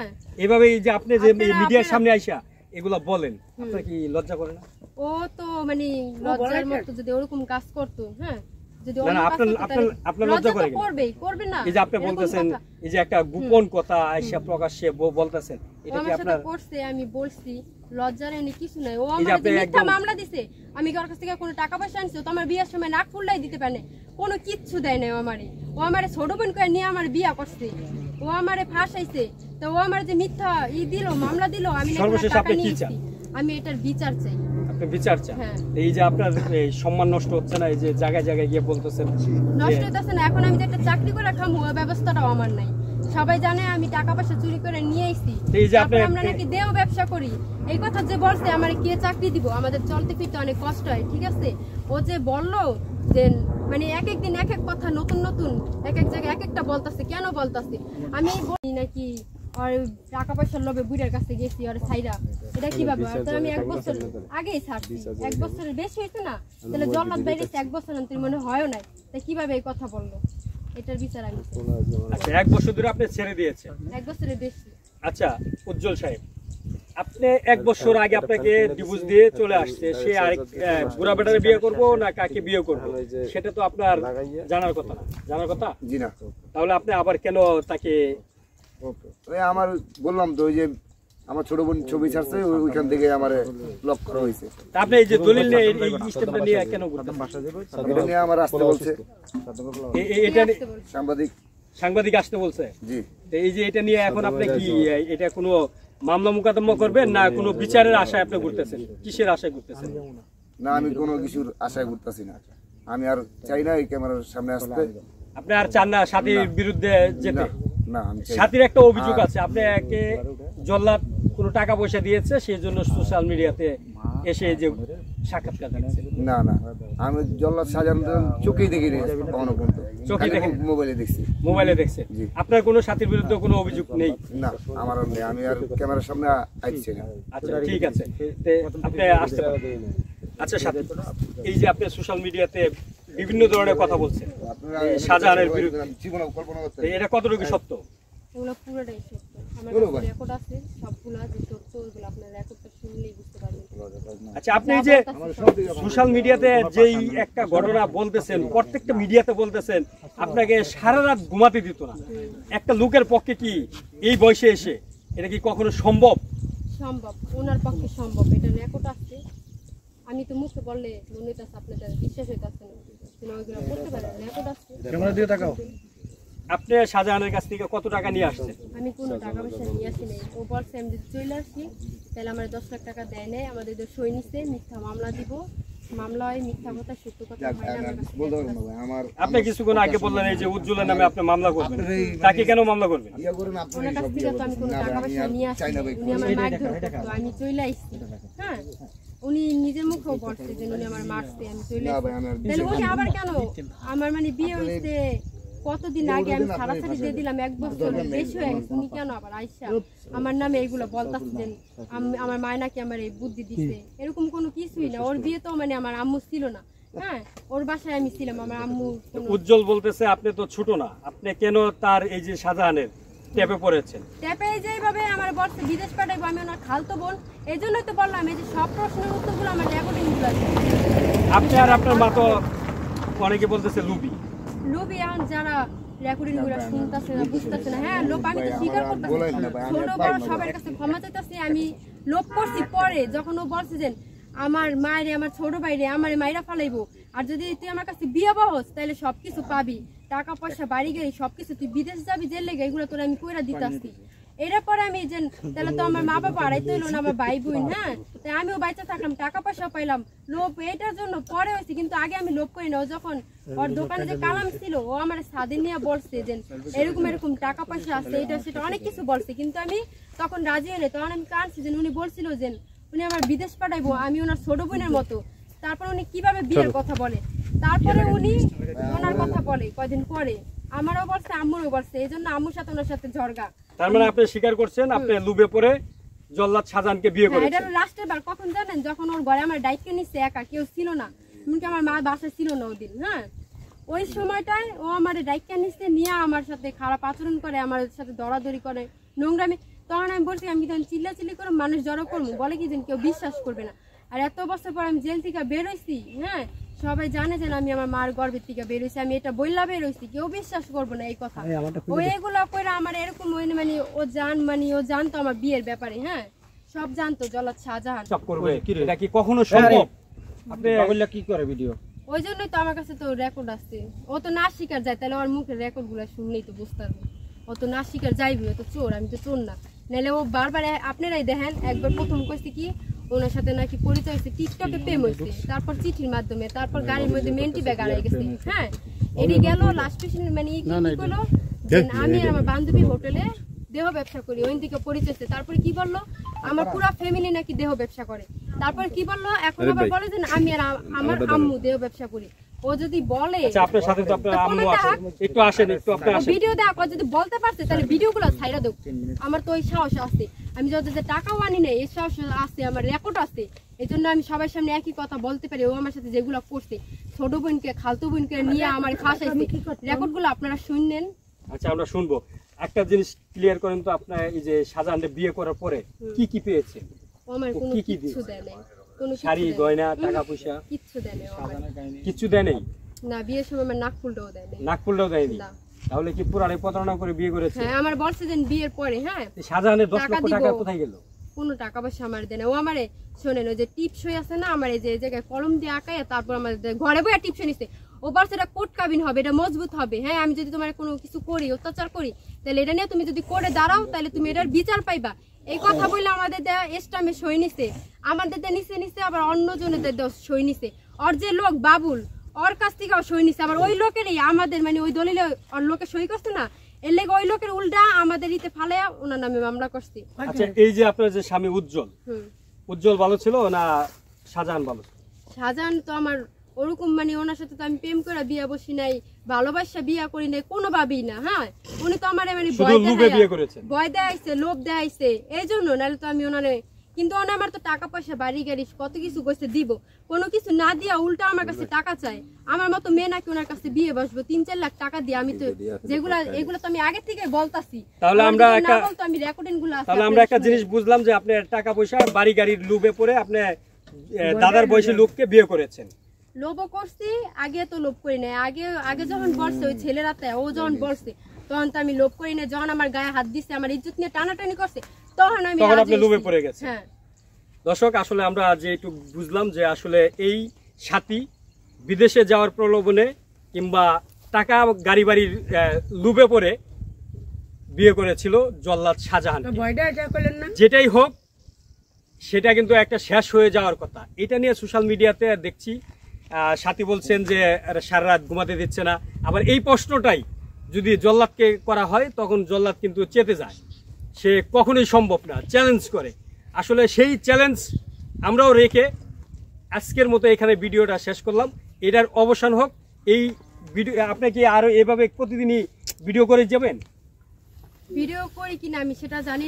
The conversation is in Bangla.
হ্যাঁ এভাবে এই যে আপনি যে মিডিয়ার সামনে আইসা এগুলা বলেন, আপনার কি লজ্জা করে না? ও তো মানে লজ্জার মতো যদি ওরকম কাজ করতো, হ্যাঁ যদি আপনার লজ্জা করবে না। এই যে আপনি বলতেছেন এই যে একটা গোপন কথা আইসা প্রকাশ্যে বলতেছেন, এটা কি আপনার করছে? আমি বলছি লজ্জার এনে কিছু নাই। ও আমাকে মিথ্যা মামলা দিছে, আমি ওর কাছ থেকে কোনো টাকা পয়সা আনছি, তো আমার বিয়ের সময় নাক ফুললাই দিতে পারে কোনো কিচ্ছু দেয় না। ও আমারে ছোট বোন করে নিয়ে আমার বিয়া করছে, ও আমারে ফাঁসাইছে। তো ও আমার যে মিথ্যা দিল মামলা দিল, আমি সর্বশেষ আপনি কি চান? আমি এটার বিচার চাই। আপনি বিচার চান? এই যে আপনার সম্মান নষ্ট হচ্ছে না, এই যে জায়গায় জায়গায় গিয়ে বলতেছেন নষ্ট হচ্ছে না। এখন আমি যে একটা চাকরি করে খামু ওই ব্যবস্থাটাও আমার নাই। সবাই জানে আমি টাকা পয়সা চুরি করে নিয়ে আইছি, আমরা নাকি দেও ব্যবসা করি। এই কথা যে বলছে আমার কে চাকরি দিব, আমাদের চলতে ফিরতে অনেক কষ্ট হয়, ঠিক আছে। ও যে বললো যে মানে এক এক দিন এক এক কথা নতুন নতুন এক এক জায়গায় এক একটা বলতাছে, কেন বলতাছে? আমি বলি নাকি আর টাকা পয়সার লোভে বুড়ার কাছে গেছি আর ছাইরা, এটা কিভাবে? আমি 1 বছর আগেই ছাড়ছি, 1 বছরের বেশি হয়েছে না, তাহলে জল্লাদ বাইরেছে 1 বছর অন্তর মনে হয় নাই, তাই কিভাবে এই কথা বললো? এটার বিচার আমি। আচ্ছা 1 বছর ধরে আপনি ছেড়ে দিয়েছেন? 1 বছরের বেশি। আচ্ছা উজ্জ্বল সাহেব, আপনি 1 বছর আগে আপনাকে ডিভোর্স দিয়ে চলে আসছে, সে আরেক বুড়া বেটারে বিয়ে করবো না কাকে বিয়ে করবো সেটা তো আপনার জানার কথা না? জানার কথা জি না। তাহলে আপনি আবার কেন তাকে? আমার বললাম তো ওই যে আমার ছোট বোন ছবি ছাড়ছে, ওইখান থেকে আমার ব্লক করা হয়েছে। আপনি এই যে দলিল নিয়ে এই স্টেপটা নিয়ে কেন করতেন? এটা নিয়ে আমার আসতে বলছে, এটা সাংবাদিক আসতে বলছে। জি। এই যে এটা নিয়ে এখন আপনি কি এটা কোনো মামলা মোকদ্দমা করবেন না কোনো বিচারের আশায় আপনি ঘুরতেছেন? কিসের আশায় ঘুরতেছেন? না আমি কোনো কিছুর আশায় ঘুরতেছি না। আমি আর চাই না এই ক্যামেরার সামনে আসতে। আপনি আর চান না সাথীর বিরুদ্ধে যেতে? না আমি চাই। সাথীর একটা অভিযোগ আছে, আপনি একে জল্লাদ কোনো টাকা পয়সা দিয়েছে, সেই জন্য সোশ্যাল মিডিয়াতে এসে যে সাক্ষাৎকার দিচ্ছে। না না আমি জল্লাদ সাজানো চোখেই দেখি কখনো পর্যন্ত, চোখে দেখি মোবাইলে দেখছি। মোবাইলে দেখছে? আপনার কোনো সাথীর বিরুদ্ধে কোনো অভিযোগ নেই? না আমার আর নেই, আমি আর ক্যামেরার সামনে আইছি না। আচ্ছা ঠিক আছে, আপনি আসতে পারেন। আচ্ছা সাথী, এই যে আপনি সোশ্যাল মিডিয়াতে বিভিন্ন ধরনের কথা বলছেন শাহজাহানের বিরুদ্ধে, এটা কতটুকু সত্য? এগুলো পুরোটাই সত্য, আমার রেকর্ড আছে সবগুলো, যে সত্য ওগুলো আপনার রেকর্ডটা শুনলেই বুঝতে পারবেন। আচ্ছা আপনি এই যে সোশ্যাল মিডিয়াতে যেই একটা ঘটনা বলতেছেন, প্রত্যেকটা মিডিয়াতে বলতেছেন আপনাকে সারা রাত ঘুমাতে দিত না, একটা লোকের পক্ষে কি এই বয়সে এসে এটা কি কখনো সম্ভব? সম্ভব, ওনার পক্ষে সম্ভব, এটা রেকর্ড আছে। আমি তো মুখে বললে মনে হইতাছে আপনাদের বিশ্বাস হইতাছে না, কিন্তু ওইগুলো করতে পারেন, রেকর্ড আছে। ক্যামেরা দিয়ে তাকাও। আপনি শাহজাহানের কাছ থেকে কত টাকা নিয়ে আসছেন? আমি কোনো টাকা পয়সা নিয়ে আসি নাই। ও বলছে আমি যদি চলে আসি তাহলে আমার 10 লাখ টাকা দেয় নাই, আমাদের সই নিছে, মিথ্যা মামলা দিব, মামলা হয় মিথ্যা কথা সত্য কথা হয় না। আপনি কিছুক্ষণ আগে বললেন এই যে উজ্জ্বলের নামে আপনি মামলা করবেন, তাকে কেন মামলা করবেন? ওনার কাছ থেকে তো আমি কোনো টাকা পয়সা নিয়ে আসি নাই, উনি আমার মারধর করতো, আমি চলে আসছি। হ্যাঁ উনি নিজের মুখেও বলছে যে উনি আমার মারছে, আমি চলে আসছি। তাহলে উনি আবার কেন? আমার মানে বিয়ে হয়েছে কতদিন আগে, আমি ছাড়াছাড়ি দিয়ে দিলাম, 1 বছর বেশি হয়ে গেছে, উনি কেন আবার আইসা আমার নামে এইগুলো বলতেছেন? আমার মায় নাকি আমার এই বুদ্ধি দিচ্ছে, এরকম কোনো কিছুই না। ওর বিয়ে তো মানে আমার আম্মু ছিল না, হ্যাঁ ওর বাসায় আমি ছিলাম, আমার আম্মু। উজ্জ্বল বলতেছে আপনি তো ছোট না, আপনি কেন তার এই যে শাহজাহানের ট্যাপে পড়েছেন? ট্যাপে যেভাবে আমার বলছে বিদেশ পাঠাইবো, আমি ওনার খালতো বোন, এই জন্যই তো বললাম এই যে সব প্রশ্নের উত্তরগুলো আমার রেকর্ডিং গুলো আছে। আপনি আর আপনার মা তো অনেকে বলতেছে লুবি। লোভ এখন যারা রেকর্ডিং গুলো শুনতেছে না বুঝতেছে না, হ্যাঁ লোভ আমি তো স্বীকার করতেছি, ছোট বড় সবার কাছে ক্ষমা চাইতেছি, আমি লোভ করছি। পরে যখন ও বলছে যে আমার মায়েরে আমার ছোট ভাইরে আমার মাইরা ফালাইবো, আর যদি তুই আমার কাছে বিয়ে বহস তাহলে সবকিছু পাবি, টাকা পয়সা বাড়ি গেলে সবকিছু, তুই বিদেশ যাবি জেল লেগে, এগুলো তোর আমি কইরা দিতে আসছি। এর পরে আমি যে তাহলে তো আমার মা বাবা আড়াইতে হইলো না, আমার ভাই বোন, হ্যাঁ তাই আমিও বাচ্চা থাকলাম, টাকা পয়সা পাইলাম, লোভ এটার জন্য পরে হয়েছে, কিন্তু আগে আমি লোভ করি না। ও যখন ওর দোকানে যে কালাম ছিল, ও আমার স্বাধীন নিয়ে বলছে যে এরকম এরকম টাকা পয়সা আছে, এটা সেটা অনেক কিছু বলছে, কিন্তু আমি তখন রাজি হইনি। তখন আমি কাঁদছি যে উনি বলছিল যে উনি আমার বিদেশ পাঠাইবো, আমি ওনার ছোট বোনের মতো। তারপর উনি কিভাবে বিয়ের কথা বলে, তারপরে উনি ওনার কথা বলে কয়দিন পরে, আমারও বলছে আম্মুরও বলছে, এই জন্য আম্মুর সাথে ওনার সাথে ঝরগা। তার মানে আপনি স্বীকার করছেন আপনি লুবে পড়ে জল্লাদ শাহজাহানকে বিয়ে করেছেন? এটা লাস্টের বার কখন জানেন? যখন ওর ঘরে আমার দায়িত্ব নিচ্ছে, একা কেউ ছিল না, এমনকি আমার মা বাসায় ছিল না ওদিন। হ্যাঁ ওই সময়টায় ও আমার দায়িত্ব নিচ্ছে, নিয়ে আমার সাথে খারাপ আচরণ করে, আমার সাথে দরাদরি করে, নোংরামি। তখন আমি বলছি আমি তখন চিল্লাচিল্লি করে মানুষ জড়ো করবো, বলে কি যেন কেউ বিশ্বাস করবে না। আর এত বছর পর আমি জেল থেকে বেরোইছি, হ্যাঁ সবাই জানে যে আমি আমার মার গর্ভের থেকে বেরোইছি, আমি এটা বললা বেরোইছি, কেউ বিশ্বাস করবো না এই কথা। ও এগুলো করে আমার এরকম মানে ও জানতো আমার বিয়ের ব্যাপারে, হ্যাঁ সব জানতো জল্লাদ শাহজাহান। এটা কি কখনো সম্ভব? আপনি বললে কি করে ভিডিও? ওই জন্যই তো আমার কাছে তো রেকর্ড আছে। ও তো না শিকার যায়, তাহলে ওর মুখের রেকর্ড গুলো শুনলেই তো বুঝতে পারবে। ও তো না শিকার যাইবি, ও তো চোর, আমি তো চোর না। নাহলে ও বারবার আপনারাই দেখেন, একবার প্রথম কইছে কি ওনার সাথে নাকি পরিচয় হয়েছে, টিকটকে প্রেম হয়েছে, তারপর চিঠির মাধ্যমে, তারপর গাড়ির মধ্যে মেন্টি ব্যাগ আড়াই গেছে, হ্যাঁ এটি গেল লাস্ট পেশেন্ট মানে কি করলো আমি আর আমার বান্ধবী হোটেলে দেহ ব্যবসা করি, ওই দিকে পরিচয়। তারপরে কি বললো আমার পুরো ফ্যামিলি নাকি দেহ ব্যবসা করে। তারপর কি বললো এখন আবার বলে যে আমি আর আমার আম্মু দেহ ব্যবসা করি। ও যদি বলে আপনার সাথে তো আপনার আম্মু আছে, একটু আসেন, একটু আপনি আসেন। ভিডিও দেখ, ও যদি বলতে পারছে তাহলে ভিডিওগুলো ছাইরা দাও। আমার তো ওই সাহস আছে, আমি যত যে টাকাও আনি নাই এই সাহস আছে, আমার রেকর্ড আছে। এই জন্য আমি সবার সামনে একই কথা বলতে পারি। ও আমার সাথে যেগুলো করছে, ছোট বোনকে খালতো বোনকে নিয়ে আমার ফাঁসাইছে, রেকর্ড গুলো আপনারা শুনলেন। আচ্ছা আমরা শুনবো। একটা জিনিস ক্লিয়ার করেন তো, আপনার এই যে শাহজাহানকে বিয়ে করার পরে কি কি পেয়েছেন? আমার কোনো কিছু দেয় নাই, কোনো শাড়ি গয়না টাকা পয়সা কিচ্ছু দেয় নাই, কিচ্ছু দেয় নাই। না বিয়ের সময় আমার নাকফুলটাও দেয় নাই। নাকফুলটাও দেয়নি? তাহলে কি পুরানে প্রতারণা করে বিয়ে করেছে? হ্যাঁ আমার বলছে যে বিয়ের পরে, হ্যাঁ শাহজাহানের 10 লক্ষ টাকা কোথায় গেল? কোনো টাকা পয়সা আমার দেয় না। ও আমারে শোনেন, ওই যে টিপসই আছে না আমার, এই যে জায়গায় কলম দিয়ে আঁকায় তারপর আমার ঘরে বইয়া টিপসই নিছে। ও বলছে এটা কোট কাবিন হবে, এটা মজবুত হবে, হ্যাঁ আমি যদি তোমার কোনো কিছু করি, অত্যাচার করি, তাহলে এটা নিয়ে তুমি যদি করে দাঁড়াও তাহলে তুমি এটার বিচার পাইবা। এই কথা বললে আমাদের দেয়া এস্টামে সই নিছে, আমাদের নিচে নিচে আবার অন্য জনের সই নিছে। ওর যে লোক বাবুল, ওর কাছ থেকেও সই নিছে, আবার ওই লোকেরই আমাদের মানে ওই দলিলে ওর লোকে সই করছে না, এর লেগে ওই লোকের উল্টা আমাদের ইতে ফালাইয়া ওনার নামে মামলা করছে। আচ্ছা এই যে আপনার যে স্বামী উজ্জ্বল, উজ্জ্বল ভালো ছিল না শাহজাহান ভালো ছিল? শাহজাহান তো আমার ওরকম মানে ওনার সাথে তো আমি প্রেম করে বিয়ে বসি নাই, ভালোবাসা বিয়ে করি নাই কোনোভাবেই না। হ্যাঁ উনি তো আমার মানে ভয় দেখাইছে, লোভ দেখাইছে, এই জন্য। নাহলে তো আমি ওনারে, কিন্তু ওনা আমার তো টাকা পয়সা বাড়ি গাড়ি কত কিছু কইছে দিব, কোনো কিছু না দিয়া উল্টা আমার কাছে টাকা চাই। আমার মতো মেয়ে নাকি ওনার কাছে বিয়ে বসবো 3-4 লাখ টাকা দিয়ে। আমি তো যেগুলা এগুলো তো আমি আগে থেকে বলতাছি। তাহলে আমরা একটা আমি জিনিস বুঝলাম যে আপনি টাকা পয়সা বাড়ি গাড়ির লোভে পড়ে আপনি দাদার বয়সী লোককে বিয়ে করেছেন। লোভ করছি, আগে তো লোভ করি নাই। আগে যখন বলছে ওই ছেলেরা, ও যখন বলছে তখন তো আমি লোভ করি না। যখন আমার গায়ে হাত দিছে, আমার ইজ্জত নিয়ে টানাটানি করছে, তখন আপনি লোভে পড়ে গেছেন। হ্যাঁ দর্শক আসলে আমরা যে একটু বুঝলাম যে আসলে এই সাথী বিদেশে যাওয়ার প্রলোভনে কিংবা টাকা গাড়ি বাড়ির লোভে পড়ে বিয়ে করেছিল জল্লাদ শাহজাহান। যেটাই হোক সেটা কিন্তু একটা শেষ হয়ে যাওয়ার কথা। এটা নিয়ে সোশ্যাল মিডিয়াতে দেখছি সাথী বলছেন যে সারা রাত ঘুমাতে দিচ্ছে না। আবার এই প্রশ্নটাই যদি জল্লাদকে করা হয় তখন জল্লাদ কিন্তু চেতে যায়, সে কখনোই সম্ভব না, চ্যালেঞ্জ করে। আসলে সেই চ্যালেঞ্জ আমরাও রেখে আজকের মতো এখানে ভিডিওটা শেষ করলাম। এটার অবসান হোক। এই ভিডিও আপনি কি আরো এভাবে প্রতিদিনই ভিডিও করে যাবেন? ভিডিও করি কিনা আমি সেটা জানি।